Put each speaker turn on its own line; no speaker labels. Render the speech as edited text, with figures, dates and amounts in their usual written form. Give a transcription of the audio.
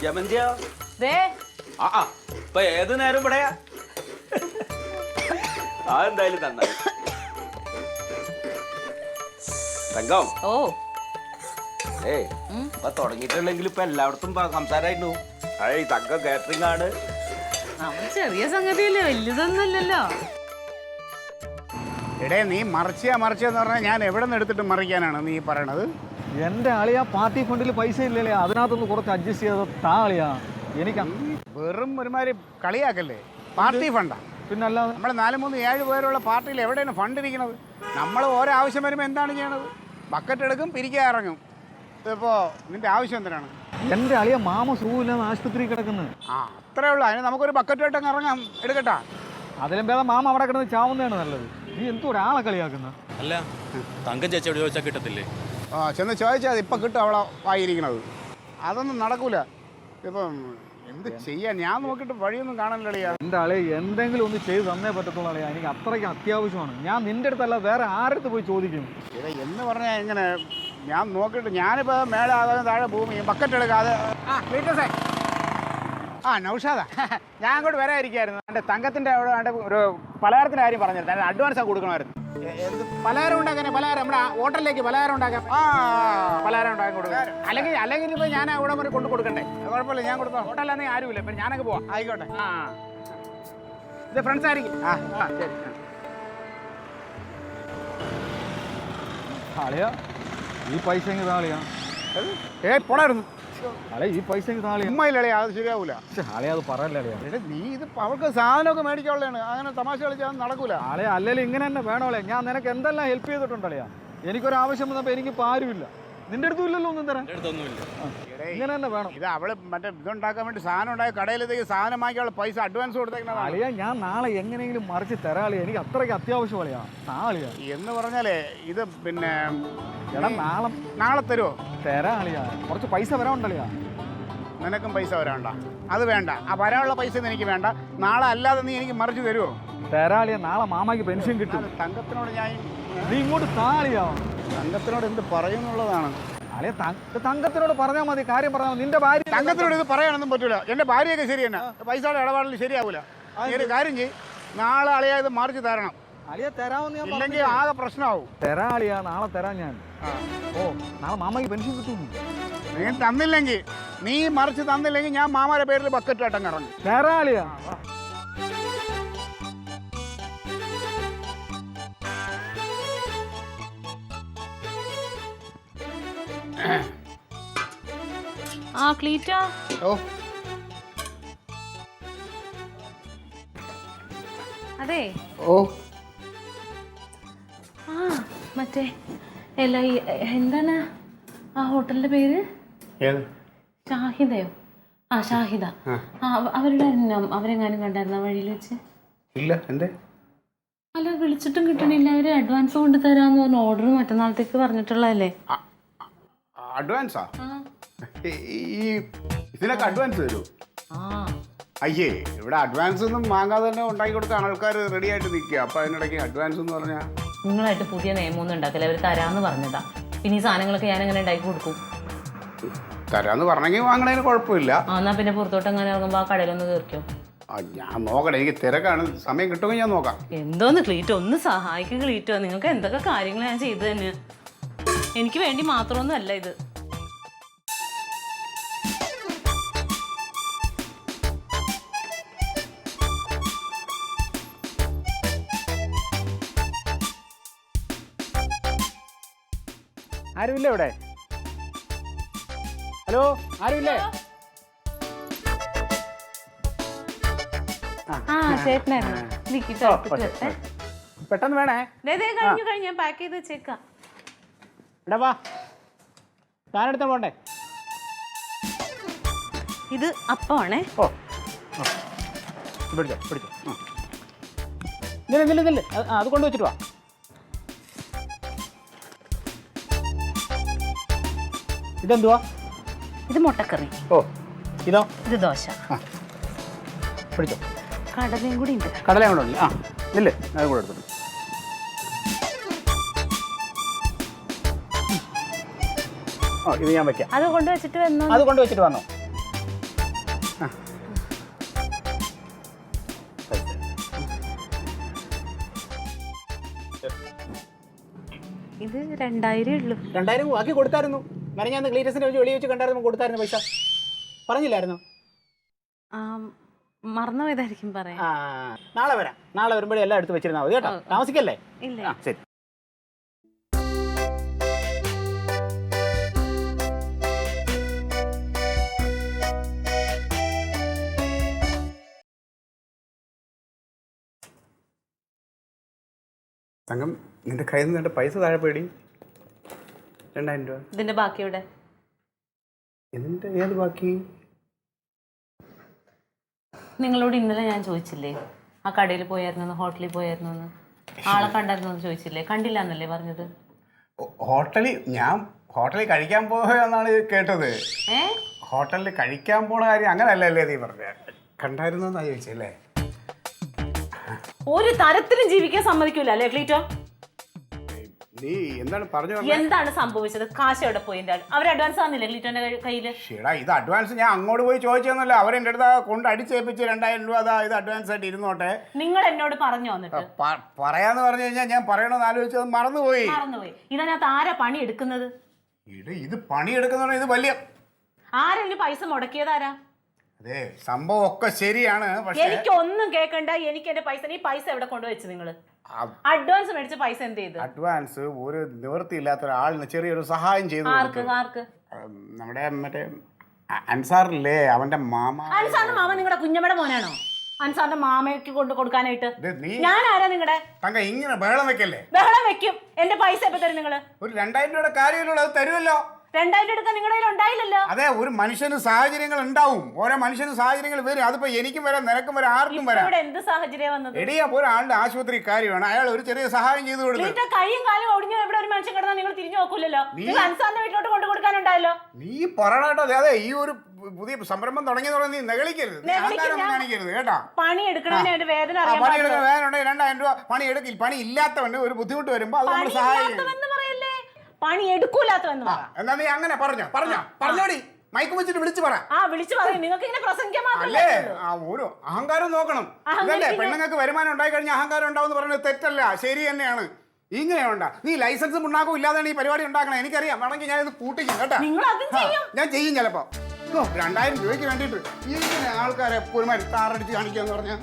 യമന്തിയാ ഇപ്പൊ ഏത് നേരം ഇവിടെയാ അതെന്തായാലും നന്നായി തങ്കം ഇപ്പൊ തുടങ്ങിയിട്ടുണ്ടെങ്കിൽ ഇപ്പൊ എല്ലായിടത്തും സംസാരമായിരുന്നു തങ്കം കാറ്ററിംഗ് ആണ്
ചെറിയ സംഗതിയല്ലേ വലുതൊന്നുമല്ലല്ലോ
എടേ നീ മറിച്ചെന്ന് പറഞ്ഞാൽ ഞാൻ എവിടെ നിന്ന് എടുത്തിട്ട് മറിക്കാനാണ് നീ പറയണത്?
എന്റെ ആളിയാ പാർട്ടി ഫണ്ടിൽ പൈസ ഇല്ലല്ലേ, അതിനകത്തൊന്ന് കുറച്ച് അഡ്ജസ്റ്റ് ചെയ്ത താളിയാ. എനിക്ക്
വെറും ഒരുമാതിരി കളിയാക്കല്ലേ. പാർട്ടി ഫണ്ടാ
പിന്നല്ലാതെ
നമ്മൾ 4-3-7 പേരുള്ള പാർട്ടിയിൽ എവിടെയാണ് ഫണ്ട് ഇരിക്കുന്നത്? നമ്മൾ ഓരോ ആവശ്യം വരുമ്പോൾ എന്താണ് ചെയ്യണത്? ബക്കറ്റ് എടുക്കും, പിരിക്കാൻ ഇറങ്ങും. ഇതിപ്പോൾ നിന്റെ ആവശ്യം എന്തിനാണ്?
എന്റെ അളിയ മാമ സൂല്ലാന്ന് ആശുപത്രി കിടക്കുന്നത്.
അത്രേ ഉള്ളൂ. അതിന് നമുക്കൊരു ബക്കറ്റായിട്ടങ്ങ് ഇറങ്ങാം, എടുക്കട്ടാ.
അതിലും ഭേദം മാമ അവിടെ കിടന്ന് ചാവുന്നതാണ് നല്ലത്. നീ എന്തോ ഒരാളെ കളിയാക്കുന്ന.
അല്ല തങ്കം ചേച്ചിയോട് ചോദിച്ചാൽ കിട്ടത്തില്ലേ?
ചെന്ന് ചോദിച്ചാൽ ഇപ്പം കിട്ടും അവളെ വായിരിക്കണത്. അതൊന്നും നടക്കൂല. ഇപ്പം എന്ത് ചെയ്യാൻ? ഞാൻ നോക്കിയിട്ട് വഴിയൊന്നും കാണാനില്ലളിയാ.
എൻ്റെ ആളെ എന്തെങ്കിലും ഒന്ന് ചെയ്ത് തന്നേ പറ്റത്തുള്ളൂ അളിയാ. എനിക്ക് അത്രയ്ക്ക് അത്യാവശ്യമാണ്. ഞാൻ നിന്റെ അടുത്തല്ല വേറെ ആരടുത്ത് പോയി ചോദിക്കും?
എന്ന് പറഞ്ഞാൽ എങ്ങനെ? ഞാൻ നോക്കിയിട്ട് ഞാനിപ്പോൾ മേലെ ആകാതെ താഴെ ഭൂമി ബക്കറ്റ് എടുക്കാതെ. നൗഷാദാ, ഞാൻ അങ്ങോട്ട് വരാതിരിക്കായിരുന്നു. എൻ്റെ തങ്കത്തിൻ്റെ അവിടെ ഒരു പലഹാരത്തിൻ്റെ കാര്യം പറഞ്ഞിരുന്നു. അതിന് അഡ്വാൻസ് കൊടുക്കണമായിരുന്നു. പലഹാരം ഉണ്ടാക്കാൻ നമ്മുടെ ഹോട്ടലിലേക്ക് പലഹാരം ഉണ്ടാക്കാൻ പലഹാരം ഉണ്ടാക്കി കൊടുക്കാം. അല്ലെങ്കിൽ ഇപ്പോൾ ഞാൻ അവിടെ വരെ കൊണ്ട് കൊടുക്കണ്ടേ? കുഴപ്പമില്ല, ഞാൻ കൊടുക്കാം. ഹോട്ടലിലാണെങ്കിൽ ആരുമില്ല, ഇപ്പം ഞാനൊക്കെ പോവാം. ആയിക്കോട്ടെ. ഇത് ഫ്രണ്ട്സ് ആയിരിക്കും. ശരി.
ആളിയാ ഈ പൈസ എങ്കിൽ താളിയാ.
പോടായിരുന്നു
അല്ലെ ഈ പൈസ എങ്കിൽ താളിയാ.
ഉമ്മയില്ലേ, അത് ശരിയാവൂല.
ആളിയാ അത് പറയല്ലേ അളിയാ.
നീ ഇത് അവൾക്ക് സാധനമൊക്കെ മേടിക്കാനുള്ളതാണ്. അങ്ങനെ തമാശ കളിച്ചാൽ നടക്കൂല.
ആളെ അല്ലെങ്കിൽ ഇങ്ങനെ തന്നെ വേണോളെ. ഞാൻ നിനക്ക് എന്തെല്ലാം ഹെൽപ്പ് ചെയ്തിട്ടുണ്ടളിയാ. എനിക്കൊരാവശ്യം വന്നപ്പോൾ എനിക്ക് ഇപ്പോൾ ആരുമില്ല. നിന്റെ അടുത്തും ഇല്ലല്ലോ ഒന്നും തരാൻ. ഇങ്ങനെ തന്നെ വേണം.
ഇത് അവള് മറ്റേ ഇതുണ്ടാക്കാൻ വേണ്ടി സാധനം ഉണ്ടാക്കി കടയിലേക്ക് സാധനം വാങ്ങിക്കാനുള്ള പൈസ അഡ്വാൻസ് കൊടുത്തേക്കണ
അളിയാ. ഞാൻ നാളെ എങ്ങനെയെങ്കിലും മറിച്ച് തരാളിയാ. എനിക്ക് അത്രയ്ക്ക് അത്യാവശ്യം അളിയാ. നാളെയാ
എന്ന് പറഞ്ഞാലേ ഇത് പിന്നെ
എടാ
നാളെ തരുമോ?
തരാളിയാ. കുറച്ച് പൈസ വരാനുണ്ടളിയാ.
നിനക്കും പൈസ വരാണ്ട? അത് വേണ്ട. ആ വരാനുള്ള പൈസ എനിക്ക് വേണ്ട. നാളെ അല്ലാതെ നീ എനിക്ക് മറിച്ച് തരുമോ?
തരാളിയാ. നാളെ മാമയ്ക്ക് പെൻഷൻ കിട്ടും.
തങ്കത്തിനോട് ഞാൻ
നീ ഇങ്ങോട്ട് താളിയാ.
തങ്കത്തിനോട് എന്ത് പറയുന്നുള്ളതാണ്?
അളിയ തങ്കത്തിനോട് പറഞ്ഞാൽ മതി, കാര്യം പറഞ്ഞാൽ മതി. നിന്റെ ഭാര്യ
തങ്കത്തിനോട് ഇത് പറയാനൊന്നും പറ്റൂല. എൻ്റെ ഭാര്യയൊക്കെ ശരി തന്നെ. പൈസയുടെ ഇടപാടിൽ ശരിയാവൂല. ഒരു കാര്യം ചെയ്യും, നാളെ അളിയാ ഇത് മറിച്ച് തരണം.
അളിയ തരാമെന്ന് ഞാൻ
ഇല്ലെങ്കിൽ ആകെ പ്രശ്നമാവും.
തരാളിയാ. നാളെ തരാം ഞാൻ. നാളെ മാമയ്ക്ക് പെൻഷൻ കിട്ടും.
നീ തന്നില്ലെങ്കിൽ, നീ മറിച്ച് തന്നില്ലെങ്കിൽ ഞാൻ മാമാരെ പേരിൽ ബക്കറ്റായിട്ടങ്ങ് ഇറങ്ങും.
തരാളിയാ.
ക്ലീറ്റോ. അതെ. മറ്റേ എന്താണ് ആ ഹോട്ടലിന്റെ പേര്? ഷാഹിദയോ? ഷാഹിദ. അവരുടെ അവരെങ്ങാനും കണ്ടായിരുന്ന വഴിയിൽ വെച്ച്?
ഇല്ല. എന്തേ?
അല്ല, വിളിച്ചിട്ടും കിട്ടണില്ല. അവര് അഡ്വാൻസ് കൊണ്ട് തരാന്ന് പറഞ്ഞ ഓർഡർ മറ്റന്നാളത്തേക്ക് പറഞ്ഞിട്ടുള്ളതല്ലേ?
അഡ്വാൻസാ? ഇതിനൊക്കെ അഡ്വാൻസ് തരുമോ? അയ്യേ, ഇവിടെ അഡ്വാൻസ് ഒന്നും വാങ്ങാതെ തന്നെ ഉണ്ടാക്കി കൊടുക്കാൻ ആൾക്കാർ റെഡി ആയിട്ട് നിൽക്കുക. അപ്പൊ അതിനിടയ്ക്ക് അഡ്വാൻസ് എന്ന് പറഞ്ഞാൽ
നിങ്ങളായിട്ട് പുതിയ നിയമമൊന്നും ഉണ്ടാക്കില്ല. അവർ തരാന്ന് പറഞ്ഞതാ. പിന്നെ ഈ സാധനങ്ങളൊക്കെ ഞാൻ എങ്ങനെ ഉണ്ടാക്കി കൊടുക്കും?
തരാന്ന് പറഞ്ഞെങ്കിൽ വാങ്ങണതിന് കുഴപ്പമില്ല.
എന്നാ പിന്നെ പുറത്തോട്ട് അങ്ങനെ ഇറങ്ങുമ്പോ ആ കടയിലൊന്ന് കയറിക്കോ.
ഞാൻ നോക്കട്ടെ, എനിക്ക് തിരക്കാണ്. സമയം കിട്ടുമെങ്കിൽ ഞാൻ നോക്കാം.
എന്തോന്ന് ക്ലീറ്റോ, ഒന്ന് സഹായിക്കുക ക്ലീറ്റോ. നിങ്ങൾക്ക് എന്തൊക്കെ കാര്യങ്ങൾ ഞാൻ ചെയ്തു തന്നെ. എനിക്ക് വേണ്ടി മാത്രമൊന്നും അല്ല ഇത്.
ആരുമില്ല ഇവിടെ? ഹലോ, ആരുമില്ലേ? പെട്ടെന്ന് വേണേ.
കഴിഞ്ഞു ഞാൻ പാക്ക് ചെയ്ത് വെച്ചേക്കാം.
ഇടവാ, താനെടുത്ത പോണ്ടേ?
ഇത് അപ്പമാണേ.
പിടിച്ചോ പിടിച്ചോ. അത് കൊണ്ടുവച്ചിട്ട് വാ. ഇതെന്തുവാ?
ഇത് മുട്ടക്കറി.
ഇതോ?
ഇത് ദോശ.
പിടിച്ചോ.
കടലയും കൂടി ഉണ്ട്.
കടലയും കൂടെ ഉണ്ട്. ഇല്ലേ, അത് കൂടെ എടുത്തു. ഇത് ഞാൻ വെക്കാം.
അത് കൊണ്ടുവച്ചിട്ട് വന്നോ?
അത് കൊണ്ടുവച്ചിട്ട് വന്നോ?
ഇത് 2000 ഉള്ളൂ.
2000 ആക്കി കൊടുത്തായിരുന്നു. ഞാൻ ക്ലീറ്റസിന്റെ വെളി വെച്ച് കണ്ടായിരുന്നു, കൊടുത്തായിരുന്നു പൈസ. പറഞ്ഞില്ലായിരുന്നു?
മറന്നു പോയതായിരിക്കും പറയാം.
നാളെ വരാം. നാളെ വരുമ്പോഴേ എല്ലാം എടുത്ത് വെച്ചിരുന്നാൽ മതി കേട്ടോ. താമസിക്കല്ലേ?
ഇല്ല.
ശരി. തങ്കം, നിന്റെ കയ്യിൽ നിന്ന് പൈസ താഴെ പേടി. 2000 രൂപ.
ഇതിന്റെ ബാക്കി എവിടെ?
ഇതിന്റെ ഏത് ബാക്കി?
നിങ്ങളോട് ഇന്നലെ ഞാൻ ചോദിച്ചില്ലേ, ആ കടയിൽ പോയായിരുന്നു, ഹോട്ടലിൽ പോയായിരുന്നു, ആളെ കണ്ടായിരുന്നു ചോദിച്ചില്ലേ? കണ്ടില്ല എന്നല്ലേ പറഞ്ഞത്?
ഞാൻ ഹോട്ടലിൽ കഴിക്കാൻ പോയെന്നാണ് കേട്ടത്. ഹോട്ടലിൽ കഴിക്കാൻ പോണ കാര്യം അങ്ങനല്ലേ നീ പറഞ്ഞ? കണ്ടായിരുന്നു എന്നാ ചോദിച്ചല്ലേ?
ഒരു തരത്തിലും ജീവിക്കാൻ സമ്മതിക്കൂല അല്ലേ ക്ലീറ്റോ?
നീ എന്താണ് പറഞ്ഞു?
എന്താണ് സംഭവിച്ചത്? കാശ് എവിടെ പോയി? അവർ അഡ്വാൻസ് തന്നില്ലേ ക്ലീറ്റോന്റെ കയ്യില്?
ഷേടാ, ഇത് അഡ്വാൻസ് ഞാൻ അങ്ങോട്ട് പോയി ചോദിച്ചൊന്നുമല്ല. അവരെന്റെ അടുത്ത് കൊണ്ട് അടിച്ചേപ്പിച്ച് 2000 രൂപ അതാ ഇത് അഡ്വാൻസ് ആയിട്ട് ഇരുന്നോട്ടെ.
നിങ്ങൾ എന്നോട് പറഞ്ഞു വന്നിട്ട്
പറയാന്ന് പറഞ്ഞു കഴിഞ്ഞാൽ ഞാൻ പറയണമെന്ന് ആലോചിച്ചത് മറന്നുപോയി.
ഇതിനകത്ത് ആരാ പണി എടുക്കുന്നത്?
ഇത് പണിയെടുക്കുന്ന ഇത് വലിയ
ആരെങ്കിലും പൈസ മുടക്കിയതാരാ?
അതെ, സംഭവം ഒക്കെ ശരിയാണ്. പക്ഷേ
എനിക്കൊന്നും കേൾക്കണ്ട. എനിക്ക് എന്റെ പൈസ, ഈ പൈസ എവിടെ കൊണ്ടുവച്ചു? നിങ്ങള് അഡ്വാൻസ് മേടിച്ച പൈസ എന്ത് ചെയ്തു?
അഡ്വാൻസ് ഒരു നിവൃത്തിയില്ലാത്ത ഒരാളിന് ചെറിയൊരു സഹായം ചെയ്തു.
ആർക്ക്?
നമ്മുടെ മറ്റേ അൻസാറില്ലേ, അവന്റെ മാമ.
അൻസാറിന്റെ മാമ നിങ്ങളുടെ കുഞ്ഞമ്മയുടെ മോനാണോ? അൻസാറിന്റെ മാമയ്ക്ക് കൊണ്ട് കൊടുക്കാനായിട്ട് ഞാൻ ആരാ നിങ്ങളുടെ?
തങ്ക, ഇങ്ങനെ ബഹളം വെക്കല്ലേ?
ബഹളം വെക്കും. എന്റെ പൈസ എപ്പോ തരും നിങ്ങള്?
ഒരു 2000 രൂപയുടെ കാര്യമല്ലോ, അത് തരുമല്ലോ.
2000 എടുക്കാൻ നിങ്ങളുടെ കയ്യിൽ ഉണ്ടായില്ലല്ലോ.
അതെ, ഒരു മനുഷ്യന് സാഹചര്യങ്ങൾ ഉണ്ടാവും. ഓരോ മനുഷ്യന് സാഹചര്യങ്ങൾ വരും. അതിപ്പോ എനിക്കും വരാം, നിനക്കും വരാം, ആർക്കും വരാം.
ഇവിടെ എന്ത് സാഹചര്യം വന്നത്?
എടിയാ, ഒരാളുടെ ആശുപത്രി കാര്യമാണ്, അയാൾ ഒരു ചെറിയ സഹായം ചെയ്തു കൊടുക്കും.
കൈയും കാലും ഒടിഞ്ഞ ഇവിടെ ഒരു മനുഷ്യൻ കിടന്നാൽ നിങ്ങൾ തിരിഞ്ഞു നോക്കൂലല്ലോ. അൻസാറിന്റെ വീട്ടിലോട്ട് കൊണ്ടു കൊടുക്കാനുണ്ടായല്ലോ.
നീ പറയണോ? അതെ, ഈ ഒരു പുതിയ സംരംഭം തുടങ്ങി നീ നെകളിക്കരുത്, കാണിക്കരുത് കേട്ടോ.
പണി എടുക്കണതിന് വേദന അറിയാം.
പണിയെടുക്കുന്ന വേദന ഉണ്ടെങ്കിൽ 2000 രൂപ പണി എടുക്കില്ല. പണി ഇല്ലാത്തവന് ഒരു ബുദ്ധിമുട്ട് വരുമ്പോ അത് നമ്മൾ സഹായിക്കും.
പണി എടുക്കൂലാത്തവെന്ന്
എന്നാ നീ അങ്ങനെ പറഞ്ഞോടി. മൈക്ക് വെച്ചിട്ട് വിളിച്ചു പറ.
വിളിച്ചു പറയും. നിങ്ങൾക്ക് ഇങ്ങനെ പ്രസംഗിക്കാൻ
അല്ലേ? ഒരു അഹങ്കാരം നോക്കണം. അതല്ലേ, പെണ്ണുങ്ങൾക്ക് വരുമാനം ഉണ്ടായി കഴിഞ്ഞാൽ അഹങ്കാരം ഉണ്ടാവും പറയുന്നത് തെറ്റല്ല, ശരി തന്നെയാണ്. ഇങ്ങനെയുണ്ടാ നീ ലൈസൻസും ഉണ്ടാക്കും ഇല്ലാതാണ് ഈ പരിപാടി ഉണ്ടാക്കണം. എനിക്കറിയാം, വേണമെങ്കിൽ ഞാൻ ഇത് കൂട്ടിക്കും കേട്ടോ. ഞാൻ ചെയ്യും ചിലപ്പോ. 2000 രൂപയ്ക്ക് വേണ്ടിയിട്ട് ഇങ്ങനെ ആൾക്കാരെ ഒരു മരുത്താറടിച്ച് കാണിക്കാന്ന് പറഞ്ഞാൽ